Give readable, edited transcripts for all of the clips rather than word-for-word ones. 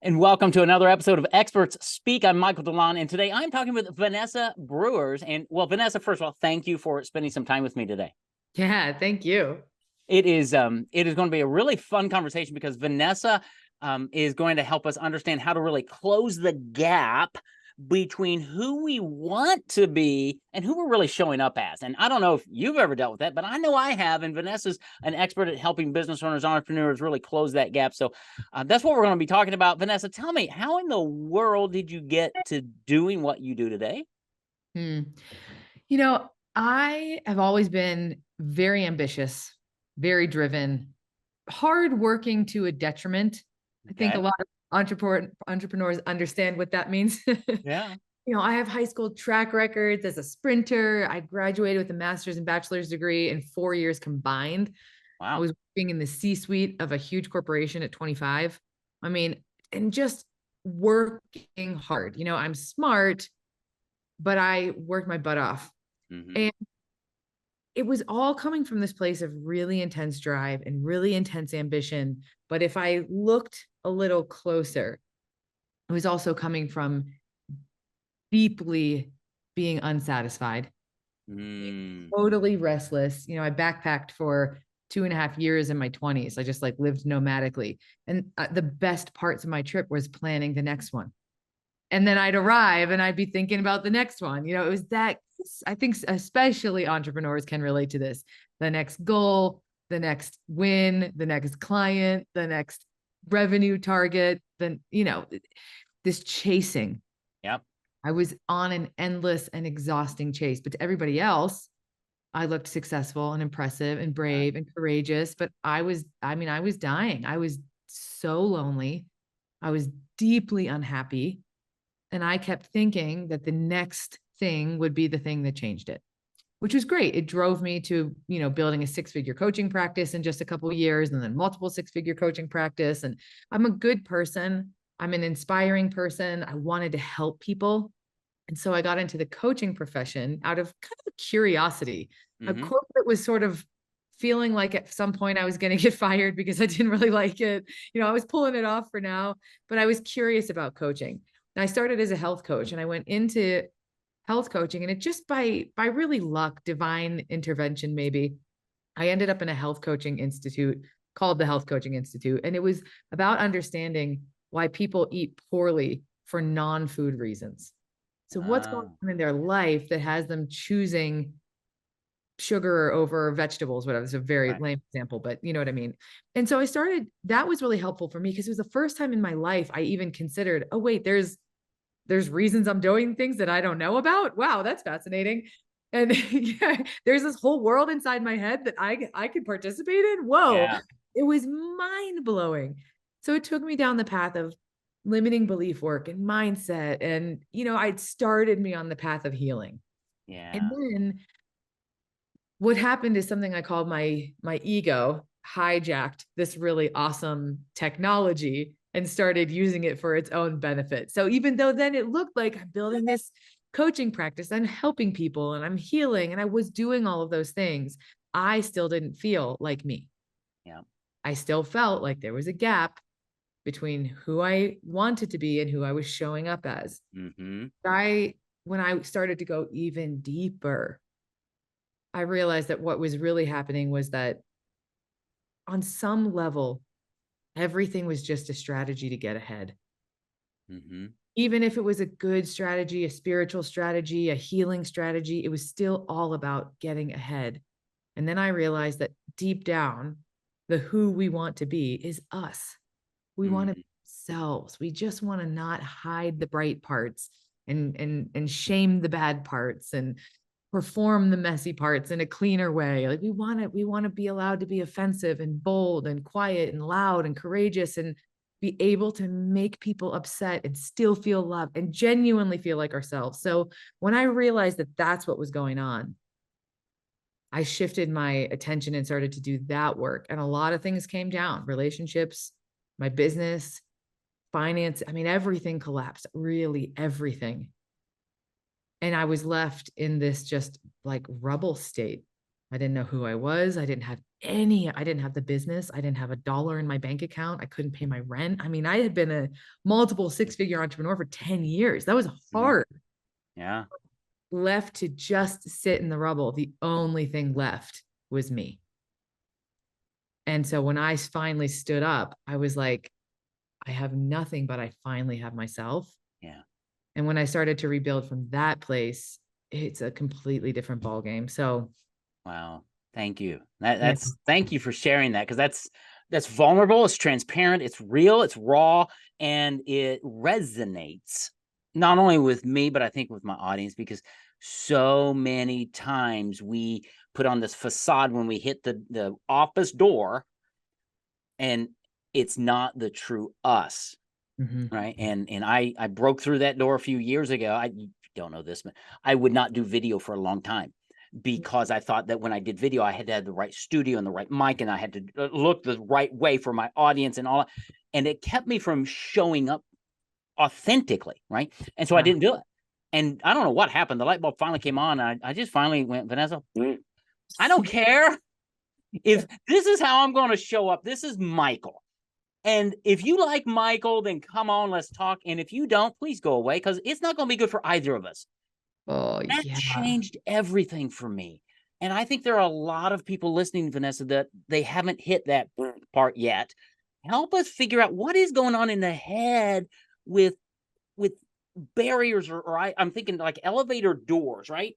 And welcome to another episode of Experts Speak. I'm Michael DeLon, and today I'm talking with Vanessa Brewers. And well, Vanessa, first of all, thank you for spending some time with me today. Yeah, thank you. It is going to be a really fun conversation because Vanessa is going to help us understand how to really close the gap between who we want to be and who we're really showing up as. And I don't know if you've ever dealt with that, but I know I have. And Vanessa's an expert at helping business owners, entrepreneurs really close that gap. So that's what we're going to be talking about. Vanessa, tell me, how in the world did you get to doing what you do today? Hmm. I have always been very ambitious, very driven, hardworking to a detriment. I think a Okay. lot of entrepreneurs understand what that means. Yeah. I have high school track records as a sprinter. I graduated with a master's and bachelor's degree in 4 years combined. I Wow. was working in the C-suite of a huge corporation at 25. I mean, and just working hard. I'm smart, but I worked my butt off. Mm-hmm. And it was all coming from this place of really intense drive and really intense ambition. But if I looked a little closer, it was also coming from deeply being unsatisfied, totally restless. I backpacked for 2.5 years in my 20s. I just lived nomadically. And the best parts of my trip was planning the next one. And then I'd arrive and I'd be thinking about the next one. It was that. I think especially entrepreneurs can relate to this. The next goal, the next win, the next client, the next revenue target, then, this chasing. Yep. I was on an endless and exhausting chase, but to everybody else, I looked successful and impressive and brave and courageous, but I was dying. I was so lonely. I was deeply unhappy. And I kept thinking that the next thing would be the thing that changed it, which was great. It drove me to, building a 6-figure coaching practice in just a couple of years, and then multiple 6-figure coaching practice. And I'm a good person. I'm an inspiring person. I wanted to help people. And so I got into the coaching profession out of kind of curiosity. A Mm-hmm. corporate was sort of feeling like at some point I was going to get fired because I didn't really like it. I was pulling it off for now, but I was curious about coaching. And I started as a health coach, and I went into health coaching, and it just by really luck, divine intervention, maybe, I ended up in a health coaching institute called the Health Coaching Institute. And it was about understanding why people eat poorly for non-food reasons. So what's going on in their life that has them choosing sugar over vegetables, whatever. It's a very Right. lame example, but you know what I mean? And so that was really helpful for me because it was the first time in my life I even considered, oh, wait, there's reasons I'm doing things that I don't know about. Wow, that's fascinating. And yeah, there's this whole world inside my head that I could participate in. Whoa, Yeah. it was mind blowing. So it took me down the path of limiting belief work and mindset. And, I'd started me on the path of healing. And Yeah. then what happened is something I called my ego hijacked this really awesome technology and started using it for its own benefit. So even though then it looked like I'm building this coaching practice, I'm helping people and I'm healing and I was doing all of those things, I still didn't feel like me. Yeah. I still felt like there was a gap between who I wanted to be and who I was showing up as. Mm-hmm. When I started to go even deeper, I realized that what was really happening was that on some level, everything was just a strategy to get ahead. Mm-hmm. Even if it was a good strategy, a spiritual strategy, a healing strategy, it was still all about getting ahead. And then I realized that deep down, the who we want to be is us. We want to be ourselves. We just want to not hide the bright parts and shame the bad parts and perform the messy parts in a cleaner way. Like we want to be allowed to be offensive and bold and quiet and loud and courageous and be able to make people upset and still feel love and genuinely feel like ourselves. So when I realized that that's what was going on, I shifted my attention and started to do that work. And a lot of things came down: relationships, my business, finance. I mean, everything collapsed, really everything. And I was left in this just like rubble state. I didn't know who I was. I didn't have the business. I didn't have $1 in my bank account. I couldn't pay my rent. I mean, I had been a multiple six-figure entrepreneur for 10 years. That was Mhm. hard. Yeah. Left to just sit in the rubble. The only thing left was me. And so when I finally stood up, I was like, I have nothing, but I finally have myself. Yeah. And when I started to rebuild from that place, it's a completely different ballgame. So Wow. Thank you. yeah. Thank you for sharing that, because that's vulnerable, it's transparent, it's real, it's raw, and it resonates not only with me, but I think with my audience, because so many times we put on this facade when we hit the office door, and it's not the true us. Mhm. Right. And I broke through that door a few years ago. You don't know this, but I would not do video for a long time, because I thought that when I did video, I had to have the right studio and the right mic, and I had to look the right way for my audience and all. And it kept me from showing up authentically. Right. And so I Yeah. didn't do it. And I don't know what happened. The light bulb finally came on. And I just finally went, Vanessa, I don't care if this is how I'm going to show up. This is Michael. And if you like Michael, then come on, let's talk. And if you don't, please go away, because it's not going to be good for either of us. Oh, That yeah. changed everything for me. And I think there are a lot of people listening, Vanessa, that they haven't hit that part yet. Help us figure out what is going on in the head with with barriers, or I'm thinking like elevator doors, right?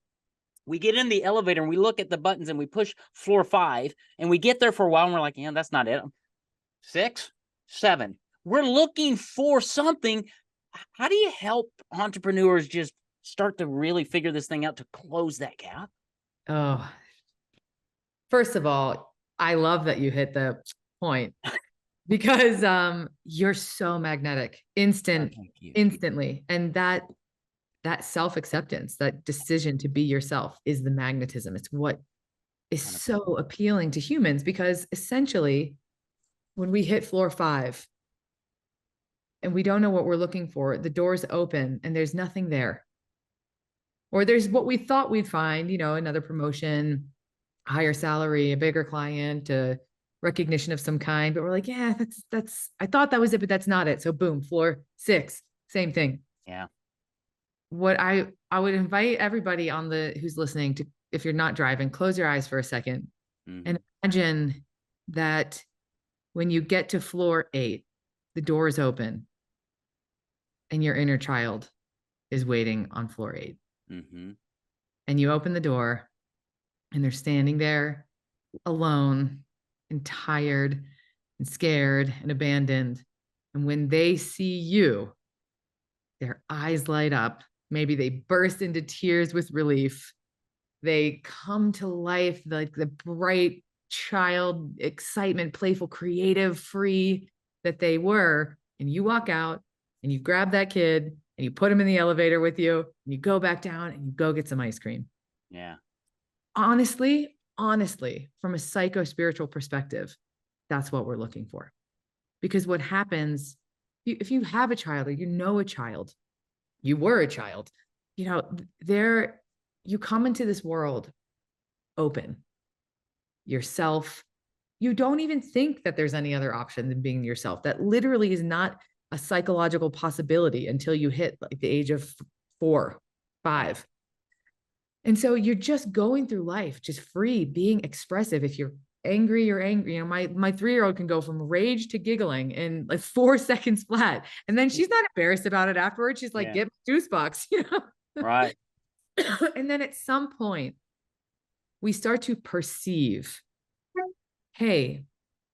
We get in the elevator and we look at the buttons and we push floor 5, and we get there for a while and we're like, yeah, that's not it. 6, 7. We're looking for something. How do you help entrepreneurs just start to really figure this thing out to close that gap? Oh, first of all, I love that you hit the point because you're so magnetic, Oh, thank you. instantly. And that self-acceptance, that decision to be yourself is the magnetism. It's what is so 100%. appealing to humans because essentially when we hit floor 5 and we don't know what we're looking for, the doors open and there's nothing there. Or there's what we thought we'd find, another promotion, higher salary, a bigger client, a recognition of some kind. But we're like, yeah, I thought that was it, but that's not it. So boom, floor 6, same thing. Yeah. What I would invite everybody who's listening to, if you're not driving, close your eyes for a second and Hmm. imagine that when you get to floor 8, the door is open and your inner child is waiting on floor 8. Hmm. And you open the door and they're standing there alone and tired and scared and abandoned. And when they see you, their eyes light up. Maybe they burst into tears with relief. They come to life like the bright child, excitement, playful, creative, free that they were. And you walk out and you grab that kid and you put him in the elevator with you and you go back down and you go get some ice cream. Yeah. Honestly, from a psycho spiritual perspective, that's what we're looking for. Because what happens if you have a child or a child, you were a child, there you come into this world open, yourself. You don't even think that there's any other option than being yourself. That literally is not a psychological possibility until you hit like the age of 4, Yeah. 5. And so you're just going through life, just free, being expressive. If you're angry, you're angry. My 3-year-old can go from rage to giggling in like 4 seconds flat. And then she's not embarrassed about it afterwards. She's like, Yeah. get my juice box, Right. And then at some point, we start to perceive, hey,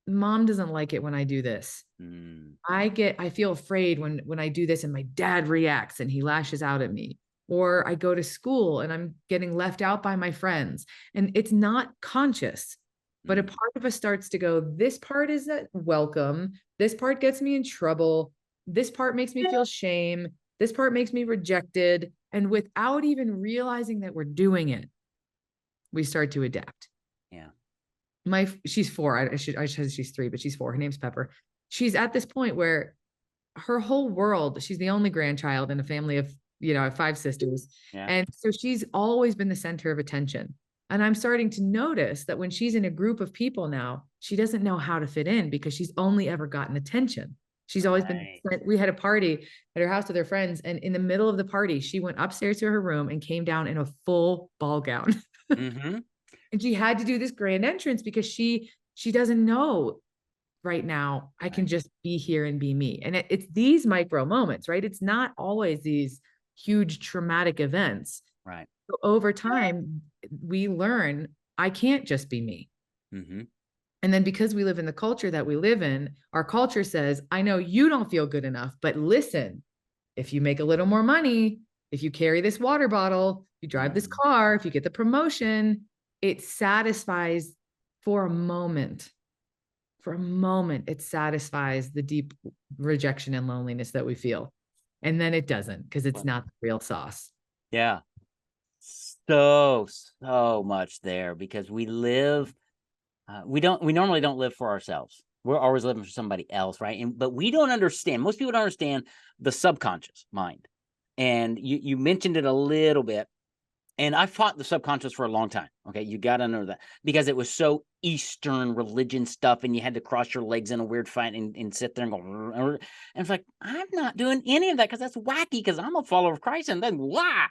mom doesn't like it when I do this. Mm. I feel afraid when I do this and my dad reacts and he lashes out at me. Or I go to school and I'm getting left out by my friends. And it's not conscious, but a Mm. part of us starts to go, this part is welcome. This part gets me in trouble. This part makes me feel shame. This part makes me rejected. And without even realizing that we're doing it, we start to adapt. Yeah. She's 4. I should she's 3, but she's 4. Her name's Pepper. She's at this point where her whole world, she's the only grandchild in a family of, 5 sisters. Yeah. And so she's always been the center of attention. And I'm starting to notice that when she's in a group of people now, she doesn't know how to fit in because she's only ever gotten attention. She's always been, Right. we had a party at her house with her friends. And in the middle of the party, she went upstairs to her room and came down in a full ball gown. Mm-hmm. And she had to do this grand entrance because she doesn't know right now I can Right. just be here and be me. And it's these micro moments, right? It's not always these huge traumatic events. Right. So over time, we learn I can't just be me. Mm-hmm. And then because we live in the culture that we live in, our culture says, I know you don't feel good enough, but listen, if you make a little more money, if you carry this water bottle, you drive this Mm-hmm. car, if you get the promotion, it satisfies for a moment. For a moment, it satisfies the deep rejection and loneliness that we feel. And then it doesn't because it's not the real sauce. Yeah. So much there because we live, we normally don't live for ourselves. We're always living for somebody else, right? But we don't understand. Most people don't understand the subconscious mind. And you mentioned it a little bit. And I fought the subconscious for a long time. Okay. You got to know that because it was so Eastern religion stuff and you had to cross your legs in a weird fight and sit there and go, and it's like, I'm not doing any of that because that's wacky because I'm a follower of Christ. And then, wow.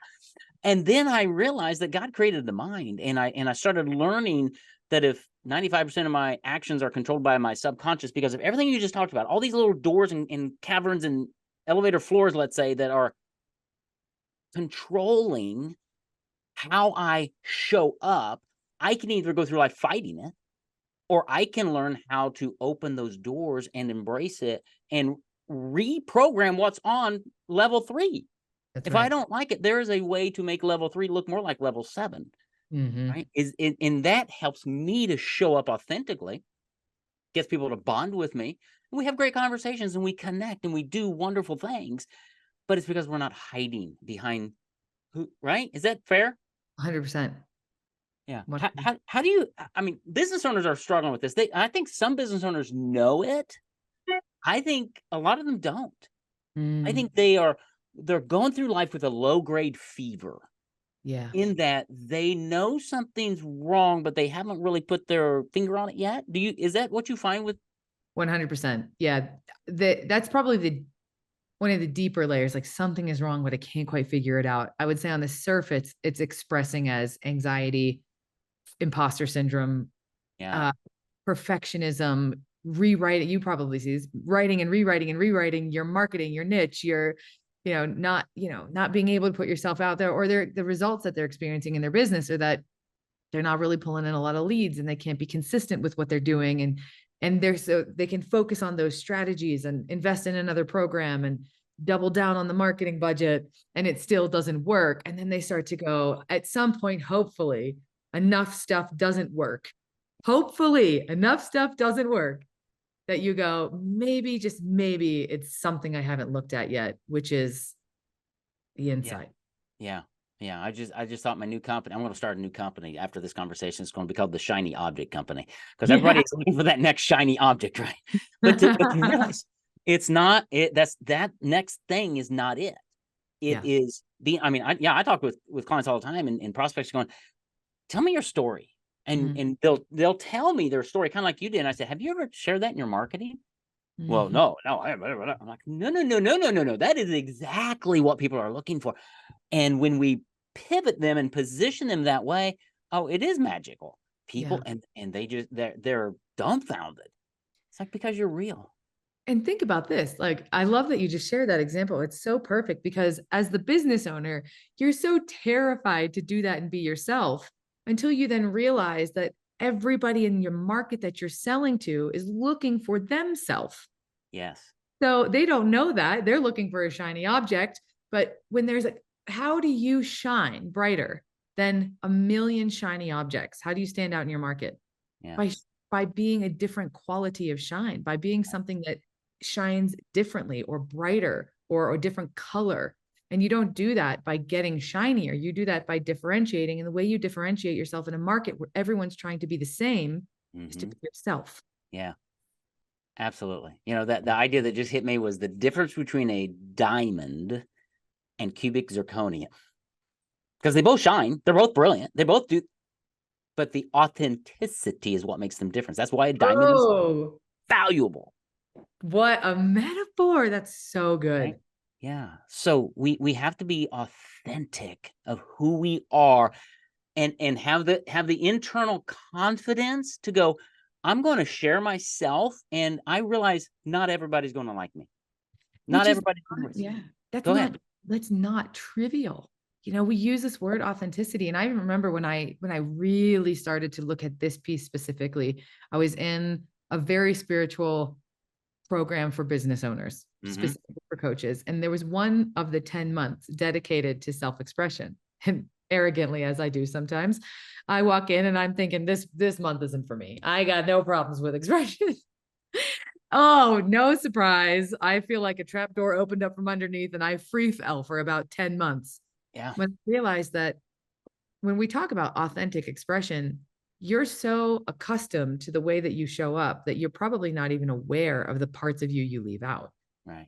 And then I realized that God created the mind. And I started learning that if 95% of my actions are controlled by my subconscious because of everything you just talked about, all these little doors and caverns and elevator floors, let's say, that are controlling how I show up, I can either go through life fighting it, or I can learn how to open those doors and embrace it and reprogram what's on level 3. That's If I right. don't like it, there is a way to make level 3 look more like level 7, Mm-hmm. right? And that helps me to show up authentically, gets people to bond with me. And we have great conversations and we connect and we do wonderful things, but it's because we're not hiding behind who, right? Is that fair? 100%. Yeah. What? How do you, I mean, business owners are struggling with this. I think some business owners know it. I think a lot of them don't. I Mm, think they're going through life with a low grade fever yeah. in that they know something's wrong, but they haven't really put their finger on it yet. Is that what you find with? 100%. Yeah. That's probably the one of the deeper layers, like something is wrong, but I can't quite figure it out. I would say on the surface, it's expressing as anxiety, imposter syndrome, Yeah. uh, perfectionism, rewriting. You probably see this, writing and rewriting your marketing, your niche, your, not being able to put yourself out there, or the results that they're experiencing in their business are that they're not really pulling in a lot of leads and they can't be consistent with what they're doing. And they're so they can focus on those strategies and invest in another program and double down on the marketing budget and it still doesn't work. And then they start to go at some point, hopefully enough stuff doesn't work. Hopefully enough stuff doesn't work that you go, maybe, just maybe it's something I haven't looked at yet, which is the Yeah. inside. Yeah. Yeah. I just thought my new company, I'm going to start a new company after this conversation. It's going to be called the Shiny Object Company because Yeah. everybody's looking for that next shiny object, right? But to realize it's not it. That next thing is not it. It Yeah. is being, I mean, I talk with clients all the time and prospects going, tell me your story. And Mhm. and they'll tell me their story kind of like you did. And I said, have you ever shared that in your marketing? Well, Mhm. no. I'm like, no. That is exactly what people are looking for. And when we pivot them and position them that way, oh, it is magical. Yeah. People and they're dumbfounded. It's like because you're real. And think about this. Like, I love that you just shared that example. It's so perfect because as the business owner, you're so terrified to do that and be yourself until you then realize that everybody in your market that you're selling to is looking for themselves. Yes. So they don't know that. They're looking for a shiny object. But when there's like, how do you shine brighter than a million shiny objects? How do you stand out in your market? Yeah. By being a different quality of shine, by being something that shines differently or brighter or a different color. And you don't do that by getting shinier. You do that by differentiating. And the way you differentiate yourself in a market where everyone's trying to be the same is to Mm-hmm. be yourself. Yeah. Absolutely. You know, that the idea that just hit me was the difference between a diamond and cubic zirconia. Because they both shine. They're both brilliant. They both do. but the authenticity is what makes them different. That's why a diamond is Oh, valuable. what a metaphor. That's so Right? good. Yeah. So we have to be authentic of who we are, and have the internal confidence to go, I'm going to share myself, and I realize not everybody's going to like me. Not Which is everybody's going to not, receive. yeah, Go ahead. that's not trivial. You know, we use this word authenticity. And I remember when I really started to look at this piece specifically, I was in a very spiritual program for business owners, Mm-hmm. specifically for coaches. And there was one of the 10 months dedicated to self-expression. And arrogantly, as I do sometimes, I walk in and I'm thinking, this month isn't for me. I got no problems with expression. Oh, no surprise. I feel like a trap door opened up from underneath and I free fell for about 10 months. Yeah. When I realized that when we talk about authentic expression, you're so accustomed to the way that you show up that you're probably not even aware of the parts of you leave out. Right.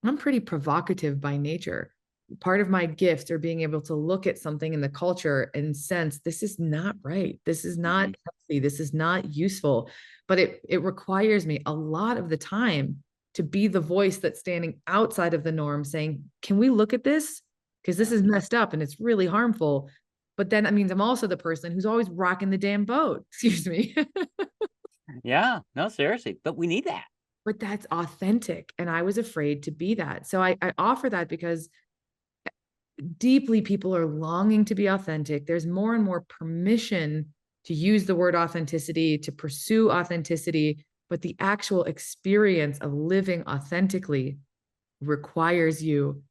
I'm pretty provocative by nature. Part of my gifts are being able to look at something in the culture and sense this is not right. This is not Mm-hmm. healthy. This is not useful. But it requires me a lot of the time to be the voice that's standing outside of the norm saying, can we look at this? Because this Yeah. is messed up and it's really harmful. But then that means I'm also the person who's always rocking the damn boat. Excuse me. Yeah. No, seriously. But we need that. But that's authentic. And I was afraid to be that. So I offer that because deeply people are longing to be authentic. There's more and more permission to use the word authenticity, to pursue authenticity, but the actual experience of living authentically requires you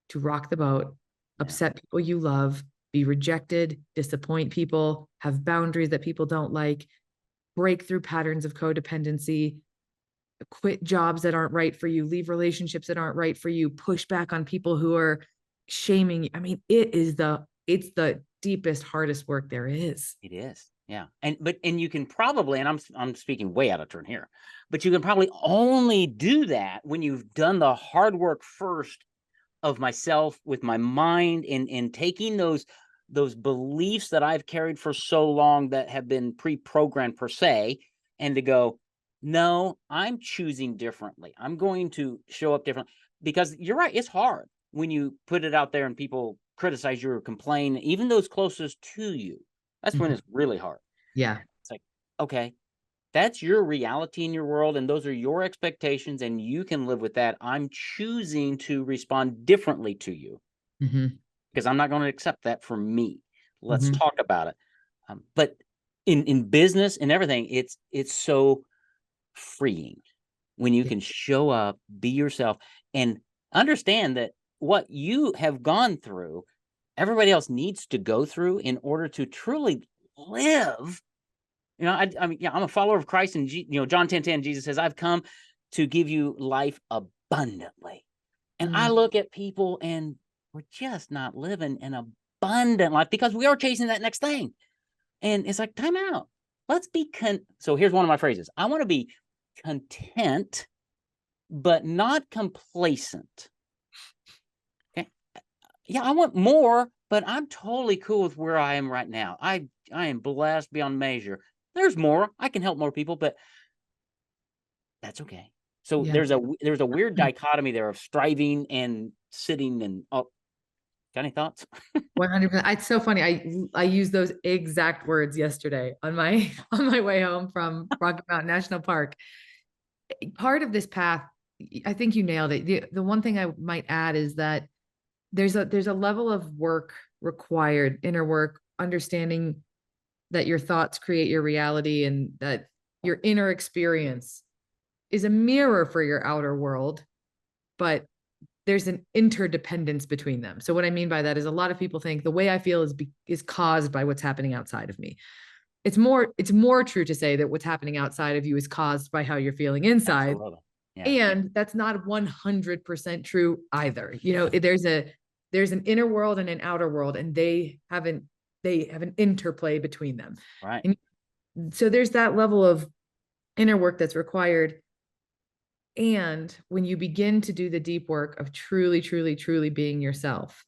to rock the boat, Yeah. upset people you love, be rejected, disappoint people, have boundaries that people don't like, break through patterns of codependency, quit jobs that aren't right for you, leave relationships that aren't right for you, push back on people who are shaming you. I mean, it's the deepest, hardest work there is. It is. Yeah. And you can probably, and I'm speaking way out of turn here, but you can probably only do that when you've done the hard work first of myself with my mind, and taking those beliefs that I've carried for so long that have been pre-programmed per se, and to go, no, I'm choosing differently. I'm going to show up different, because you're right. It's hard when you put it out there and people criticize you or complain, even those closest to you. That's when Mhm. it's really hard. Yeah. It's like, okay, that's your reality in your world, and those are your expectations, and you can live with that. I'm choosing to respond differently to you, Hmm. because I'm not going to accept that for me. Let's Hmm. talk about it. But in business and everything, it's so freeing when you Yeah. can show up, be yourself, and understand that what you have gone through, everybody else needs to go through in order to truly live. I mean, yeah, I'm a follower of Christ, and John 10:10, Jesus says, "I've come to give you life abundantly." And I Mm. look at people, and we're just not living an abundant life because we are chasing that next thing. And it's like, time out. Let's be so here's one of my phrases. I want to be content, but not complacent. Okay. Yeah, I want more, but I'm totally cool with where I am right now. I am blessed beyond measure. There's more. I can help more people, but that's okay. So Yeah. there's a weird dichotomy there of striving and sitting, and oh, got any thoughts? 100%. It's so funny. I used those exact words yesterday on my on my way home from Rocky Mountain National Park. Part of this path, I think you nailed it. The one thing I might add is that there's a level of work required, inner work, understanding that your thoughts create your reality and that your inner experience is a mirror for your outer world, but there's an interdependence between them. So what I mean by that is a lot of people think the way I feel is caused by what's happening outside of me. It's more true to say that what's happening outside of you is caused by how you're feeling inside. Absolutely. Yeah. And that's not 100% true either. You know, there's an inner world and an outer world, and they have an interplay between them. Right. And so there's that level of inner work that's required. And when you begin to do the deep work of truly, truly, truly being yourself,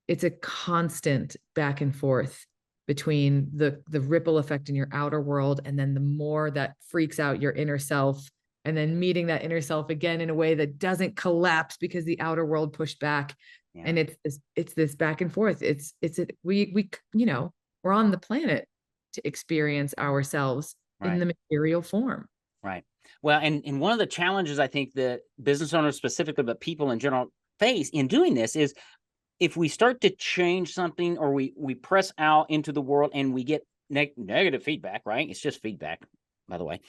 it's a constant back and forth between the ripple effect in your outer world, and then the more that freaks out your inner self, and then meeting that inner self again in a way that doesn't collapse because the outer world pushed back. Yeah. And it's this back and forth. We we're on the planet to experience ourselves Right. in the material form. Right. Well, and one of the challenges I think that business owners specifically, but people in general face in doing this is, if we start to change something, or we press out into the world and we get negative feedback, right? It's just feedback, by the way.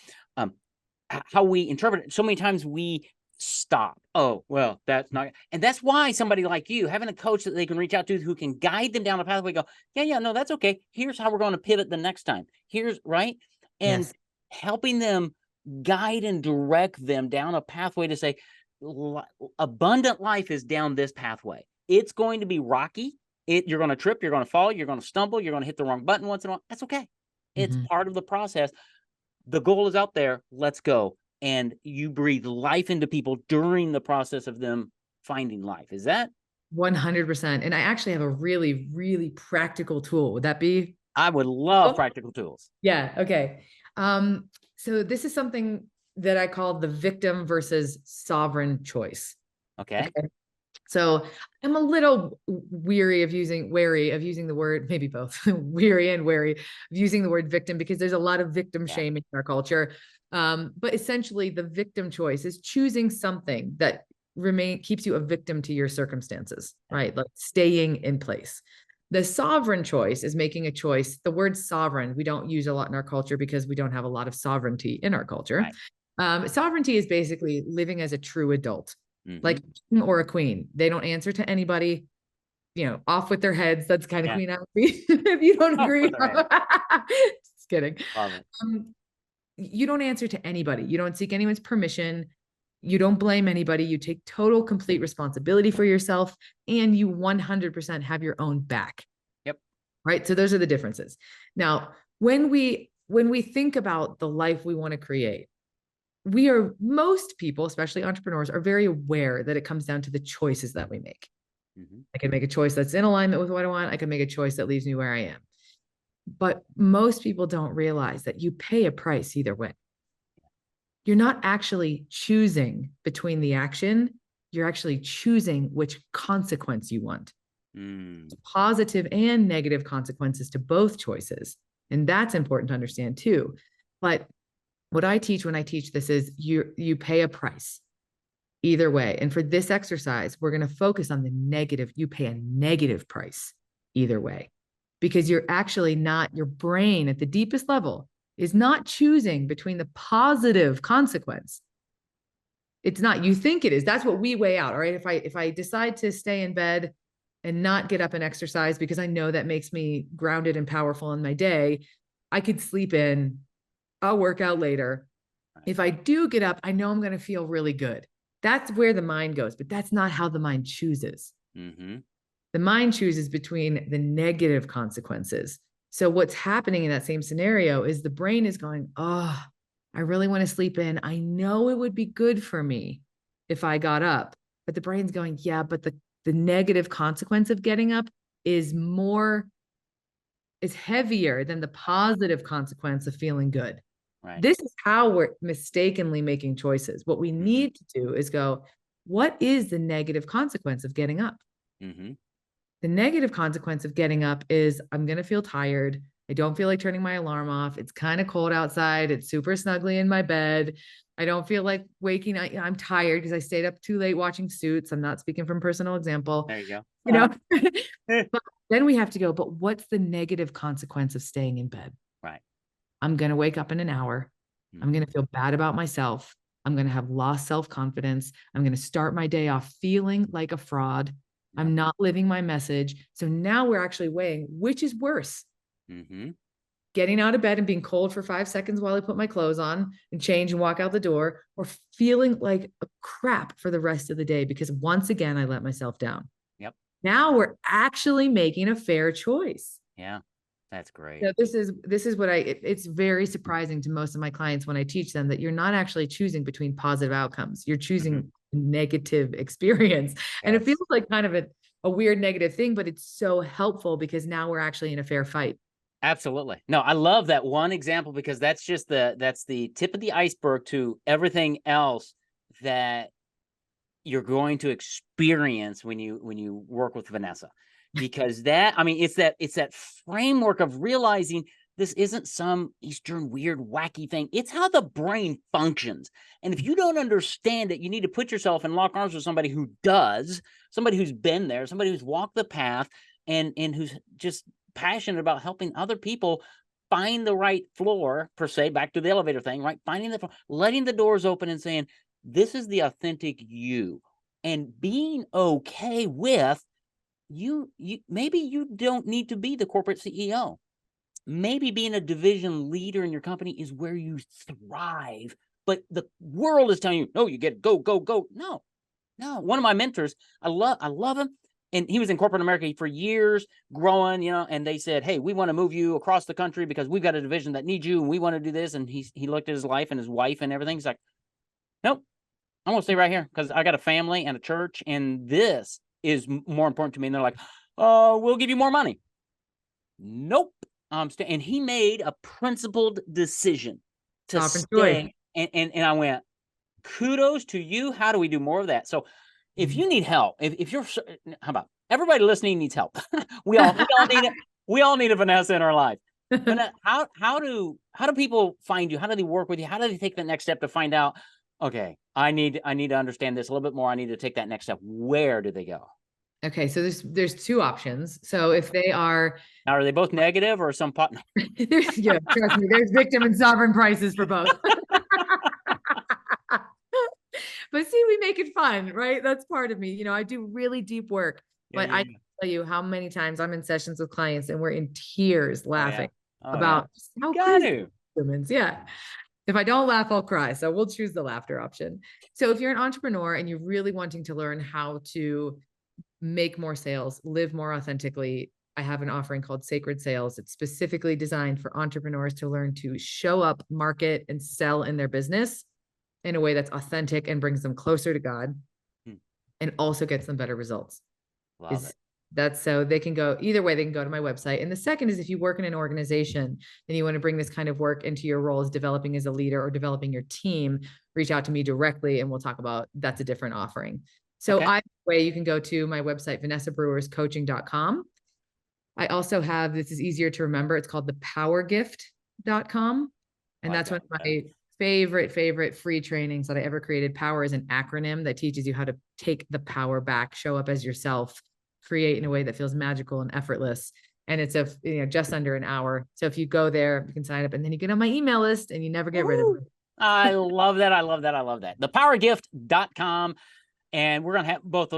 How we interpret it, so many times we stop. Oh, well, that's not, and that's why somebody like you, having a coach that they can reach out to who can guide them down a pathway, go, yeah, no, that's okay. Here's how we're going to pivot the next time. Here's right. And Yes. helping them guide and direct them down a pathway to say, abundant life is down this pathway. It's going to be rocky. You're going to trip, you're going to fall, you're going to stumble, you're going to hit the wrong button once in a while. That's okay. It's part of the process. The goal is out there. Let's go. And you breathe life into people during the process of them finding life. Is that? 100%. And I actually have a really, really practical tool. Would that be? I would love practical tools. Yeah. Okay. So this is something that I call the victim versus sovereign choice. Okay. So I'm a little wary of using the word, maybe both weary and wary of using the word victim, because there's a lot of victim shaming in our culture. But essentially the victim choice is choosing something that keeps you a victim to your circumstances, right? Like staying in place. The sovereign choice is making a choice. The word sovereign, we don't use a lot in our culture because we don't have a lot of sovereignty in our culture. Right. Sovereignty is basically living as a true adult. Like a king or a queen. They don't answer to anybody, off with their heads. That's kind of queen energy. If you don't agree. Just kidding. You don't answer to anybody. You don't seek anyone's permission. You don't blame anybody. You take total, complete responsibility for yourself, and you 100% have your own back. Yep. Right. So those are the differences. Now, when we think about the life we want to create, most people, especially entrepreneurs, are very aware that it comes down to the choices that we make. I can make a choice that's in alignment with what I want. I can make a choice that leaves me where I am. But most people don't realize that you pay a price either way. You're not actually choosing between the action. You're actually choosing which consequence you want. Positive and negative consequences to both choices. And that's important to understand too. But what I teach when I teach this is you pay a price either way. And for this exercise, we're going to focus on the negative. You pay a negative price either way, because you're actually not, your brain at the deepest level is not choosing between the positive consequence. It's not, you think it is. That's what we weigh out. All right. If I decide to stay in bed and not get up and exercise because I know that makes me grounded and powerful in my day, I could sleep in. I'll work out later. If I do get up, I know I'm going to feel really good. That's where the mind goes, but that's not how the mind chooses. The mind chooses between the negative consequences. So what's happening in that same scenario is the brain is going, oh, I really want to sleep in. I know it would be good for me if I got up. But the brain's going, yeah, but the negative consequence of getting up is heavier than the positive consequence of feeling good. Right. This is how we're mistakenly making choices. What we need to do is go, what is the negative consequence of getting up? The negative consequence of getting up is I'm going to feel tired. I don't feel like turning my alarm off. It's kind of cold outside. It's super snuggly in my bed. I don't feel like waking up. I'm tired because I stayed up too late watching Suits. I'm not speaking from personal example. There you go. But then we have to go, but what's the negative consequence of staying in bed? Right. I'm going to wake up in an hour. I'm going to feel bad about myself. I'm going to have lost self-confidence. I'm going to start my day off feeling like a fraud. I'm not living my message. So now we're actually weighing which is worse. Getting out of bed and being cold for 5 seconds while I put my clothes on and change and walk out the door, or feeling like a crap for the rest of the day because once again, I let myself down. Now we're actually making a fair choice. Yeah. That's great. So this is what it's very surprising to most of my clients when I teach them that you're not actually choosing between positive outcomes. You're choosing negative experience. And it feels like kind of a weird negative thing, but it's so helpful because now we're actually in a fair fight. Absolutely. No, I love that one example because that's the tip of the iceberg to everything else that you're going to experience when you work with Vanessa. Because that, I mean, it's that framework of realizing this isn't some Eastern weird wacky thing. It's how the brain functions. And if you don't understand it, you need to put yourself in lock arms with somebody who does, somebody who's been there, somebody who's walked the path, and who's just passionate about helping other people find the right floor, per se, back to the elevator thing, right? Finding the floor, letting the doors open and saying, this is the authentic you, and being okay with you maybe you don't need to be the corporate CEO. Maybe being a division leader in your company is where you thrive, but the world is telling you, no, you get go, go, go. No, no. One of my mentors, I love him. And he was in corporate America for years, growing, and they said, hey, we want to move you across the country because we've got a division that needs you and we want to do this. And he looked at his life and his wife and everything. He's like, nope, I'm gonna stay right here because I got a family and a church, and this is more important to me. And they're like, we'll give you more money. Nope. And he made a principled decision to stay. And I went, kudos to you. How do we do more of that? So if you need help, if you're, how about everybody listening needs help? we all need it. We all need a Vanessa in our life. But how do people find you? How do they work with you? How do they take the next step to find out, okay, I need to understand this a little bit more. I need to take that next step. Where do they go? Okay, so there's two options. So if they are now, are they both negative or some pot? Yeah, trust me, there's victim and sovereign prices for both. But see, we make it fun, right? That's part of me. I do really deep work, but I can tell you how many times I'm in sessions with clients and we're in tears laughing about how crazy humans. Yeah. If I don't laugh, I'll cry. So we'll choose the laughter option. So if you're an entrepreneur and you're really wanting to learn how to make more sales, live more authentically, I have an offering called Sacred Sales. It's specifically designed for entrepreneurs to learn to show up, market, and sell in their business in a way that's authentic and brings them closer to God and also gets them better results. Love it. That's so they can go either way. They can go to my website. And the second is if you work in an organization and you want to bring this kind of work into your role as developing as a leader or developing your team, reach out to me directly and we'll talk about that's a different offering. So either way, you can go to my website, vanessabrewerscoaching.com. I also have, this is easier to remember. It's called thepowergift.com. And that's one of my favorite free trainings that I ever created. Power is an acronym that teaches you how to take the power back, show up as yourself, create in a way that feels magical and effortless. And it's just under an hour. So if you go there, you can sign up and then you get on my email list and you never get rid of it. I love that. I love that. I love that. Thepowergift.com. And we're going to have both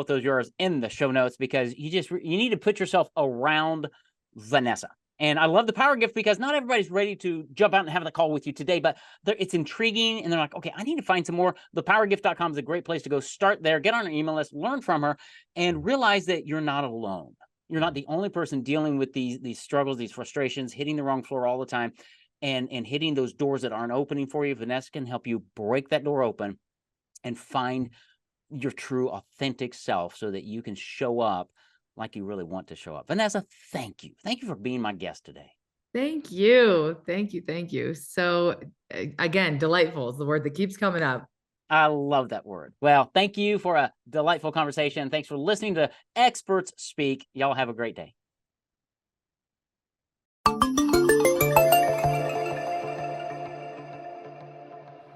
those yours in the show notes because you need to put yourself around Vanessa. And I love the Power Gift because not everybody's ready to jump out and have the call with you today, but it's intriguing. And they're like, okay, I need to find some more. Thepowergift.com is a great place to go. Start there, get on her email list, learn from her, and realize that you're not alone. You're not the only person dealing with these struggles, these frustrations, hitting the wrong floor all the time and hitting those doors that aren't opening for you. Vanessa can help you break that door open and find your true authentic self so that you can show up like you really want to show up. Vanessa, thank you. Thank you for being my guest today. Thank you. Thank you. Thank you. So again, delightful is the word that keeps coming up. I love that word. Well, thank you for a delightful conversation. Thanks for listening to Experts Speak. Y'all have a great day.